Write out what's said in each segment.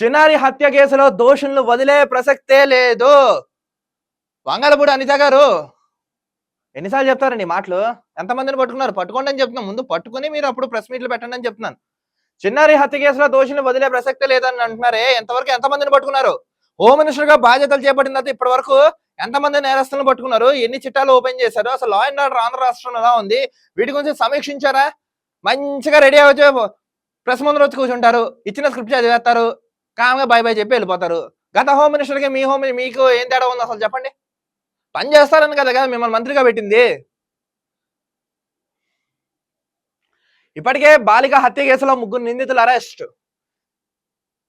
చిన్నారి హత్య కేసులో దోషులను వదిలే ప్రసక్తే లేదు. వంగలపూడి అనిత గారు ఎన్నిసార్లు చెప్తారండి మాటలు? ఎంతమందిని పట్టుకున్నారు? పట్టుకోండి అని చెప్తున్నాను. ముందు పట్టుకుని మీరు అప్పుడు ప్రెస్ మీట్లు పెట్టండి అని చెప్తున్నాను. చిన్నారి హత్య కేసులో దోషులను వదిలే ప్రసక్తే లేదని అంటున్నారే, ఎంతవరకు ఎంతమందిని పట్టుకున్నారు? హోమ్ మినిస్టర్ గా బాధ్యతలు చేపట్టిన తర్వాత ఇప్పటి వరకు ఎంతమంది నేరస్తులను పట్టుకున్నారు? ఎన్ని చిట్టాలు ఓపెన్ చేశారు? అసలు లా అండ్ ఆర్డర్ ఆంధ్ర రాష్ట్రంలో ఎలా ఉంది? వీటి గురించి సమీక్షించారా? మంచిగా రెడీ అవ్వచ్చు, ప్రెస్ ముందు వచ్చి కూర్చుంటారు, ఇచ్చిన స్క్రిప్ట్ చదివేస్తారు, కామ్గా బై బై చెప్పి వెళ్ళిపోతారు. గత హోమ్ మినిస్టర్కి మీకు ఏం తేడా ఉంది అసలు చెప్పండి? పని చేస్తారని కదా మిమ్మల్ని మంత్రిగా పెట్టింది. ఇప్పటికే బాలిక హత్య కేసులో 3 నిందితులు అరెస్ట్.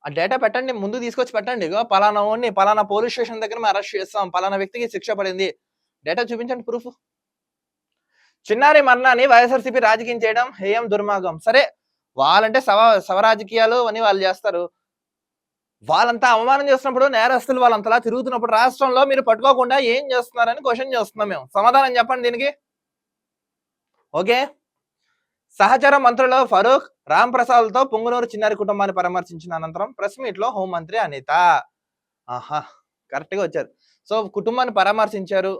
ఆ డేటా పెట్టండి, ముందు తీసుకొచ్చి పెట్టండి. ఇగో పలానా ఓన్ని పలానా పోలీస్ స్టేషన్ దగ్గర మేము అరెస్ట్ చేస్తాం, పలానా వ్యక్తికి శిక్ష పడింది, డేటా చూపించండి, ప్రూఫ్. చిన్నారి మరణాన్ని వైఎస్ఆర్సీపీ రాజకీయం చేయడం హేయం దుర్మార్గం. సరే, వాళ్ళంటే శవ రాజకీయాలు అని వాళ్ళు చేస్తారు. వాళ్ళంతా అవమానం చేస్తున్నప్పుడు, నేరస్తులు వాళ్ళంతలా తిరుగుతున్నప్పుడు రాష్ట్రంలో మీరు పట్టుకోకుండా ఏం చేస్తున్నారని క్వశ్చన్ చేస్తున్నాం మేము. సమాధానం చెప్పండి దీనికి. ఓకే, సహచర మంత్రులు ఫరూక్, రామ్ ప్రసాద్తో పొంగునూరు చిన్నారి కుటుంబాన్ని పరామర్శించిన అనంతరం ప్రెస్ మీట్ లో హోంమంత్రి అనిత. ఆహా, కరెక్ట్ గా వచ్చారు. సో కుటుంబాన్ని పరామర్శించారు,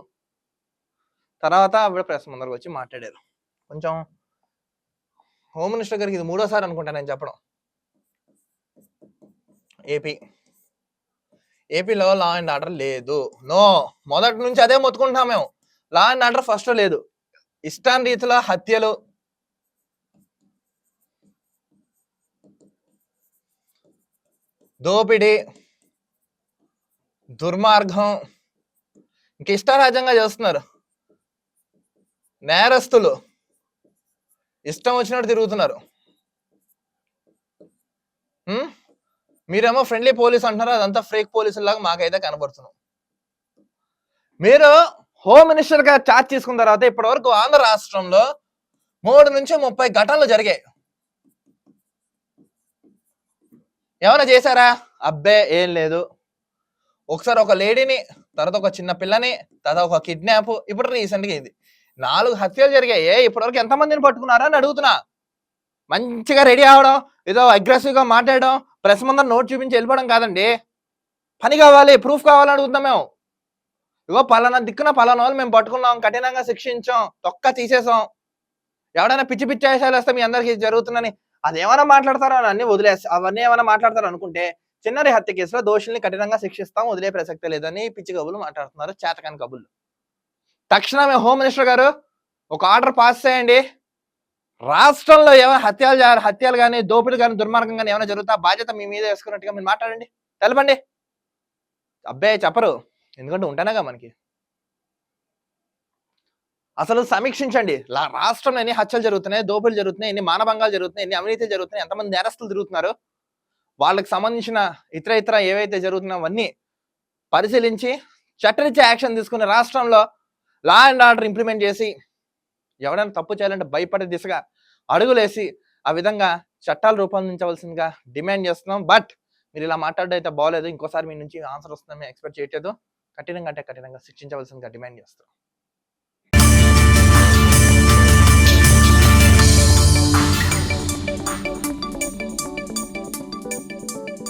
తర్వాత ఆవిడ ప్రెస్ ముందరకు వచ్చి మాట్లాడారు. కొంచెం హోమ్ మినిస్టర్ గారికి ఇది 3వ సారి అనుకుంటా నేను చెప్పడం. ఏపీలో లా అండ్ ఆర్డర్ లేదు. నో, మొదటి నుంచి అదే మొత్తుకుంటున్నాం మేము. లా అండ్ ఆర్డర్ ఫస్ట్ లేదు. ఇష్టాన్ రీతిలో హత్యలు, దోపిడీ, దుర్మార్గం, ఇంక ఇష్టారాజ్యంగా చేస్తున్నారు. నేరస్తులు ఇష్టం వచ్చినట్టు తిరుగుతున్నారు. మీరేమో ఫ్రెండ్లీ పోలీస్ అంటున్నారు, అదంతా ఫేక్ పోలీసులాగా మాకైతే కనబడుతున్నాం. మీరు హోమ్ మినిస్టర్ గా ఛార్జ్ తీసుకున్న తర్వాత ఇప్పటి వరకు ఆంధ్ర రాష్ట్రంలో 3 నుంచి 30 ఘటనలు జరిగాయి. ఏమైనా చేశారా? అబ్బే ఏం లేదు. ఒకసారి ఒక లేడీని, తర్వాత ఒక చిన్న పిల్లని, తర్వాత ఒక కిడ్నాప్, ఇప్పుడు రీసెంట్ గా ఇది 4 హత్యలు జరిగాయి. ఇప్పటివరకు ఎంతమందిని పట్టుకున్నారా అని అడుగుతున్నా. మంచిగా రెడీ అవడం, ఏదో అగ్రెసివ్ గా మాట్లాడడం, ప్రెస్ ముందర నోట్ చూపించి వెళ్ళిపోవడం కాదండి. పని కావాలి, ప్రూఫ్ కావాలని అడుగుతున్నాం మేము. ఇగో పలానా దిక్కున పలానా వాళ్ళు మేము పట్టుకున్నాం, కఠినంగా శిక్షించాం, తొక్క తీసేసాం, ఎవడైనా పిచ్చి పిచ్చి వేషాలు వేస్తే మీ అందరికి జరుగుతుందని అదేమైనా మాట్లాడతారో అని అన్ని వదిలేసి అవన్నీ ఏమైనా మాట్లాడతారు అనుకుంటే, చిన్నారి హత్య కేసులో దోషుల్ని కఠినంగా శిక్షిస్తాం, వదిలే ప్రసక్తే లేదని పిచ్చి కబులు మాట్లాడుతున్నారు, చేతకాని కబులు. తక్షణమే హోమ్ మినిస్టర్ గారు ఒక ఆర్డర్ పాస్ చేయండి. రాష్ట్రంలో ఏమైనా హత్యలు కానీ, దోపిడీ కానీ, దుర్మార్గం కానీ ఏమైనా జరుగుతా బాధ్యత మీ మీద వేసుకున్నట్టుగా మీరు మాట్లాడండి, తెలపండి. అబ్బే చెప్పరు, ఎందుకంటే ఉంటానేగా మనకి. అసలు సమీక్షించండి, రాష్ట్రంలో ఎన్ని హత్యలు జరుగుతున్నాయి, దోపిడీలు జరుగుతున్నాయి, ఎన్ని మానభంగాలు జరుగుతున్నాయి, ఎన్ని అవినీతులు జరుగుతున్నాయి, ఎంతమంది నేరస్తులు తిరుగుతున్నారు, వాళ్ళకి సంబంధించిన ఇతర ఏవైతే జరుగుతున్నాయో అవన్నీ పరిశీలించి చట్టరీత్యా యాక్షన్ తీసుకుని రాష్ట్రంలో లా అండ్ ఆర్డర్ ఇంప్లిమెంట్ చేసి, ఎవరైనా తప్పు చేయాలంటే భయపడే దిశగా అడుగులేసి ఆ విధంగా చట్టాలు రూపొందించవలసిందిగా డిమాండ్ చేస్తున్నాం. బట్ మీరు ఇలా మాట్లాడడం అయితే బాగోలేదు. ఇంకోసారి మీ నుంచి ఆన్సర్ వస్తుందని ఎక్స్పెక్ట్ చేయట్లేదు. కఠినంగా శిక్షించవలసిందిగా డిమాండ్ చేస్తున్నాం.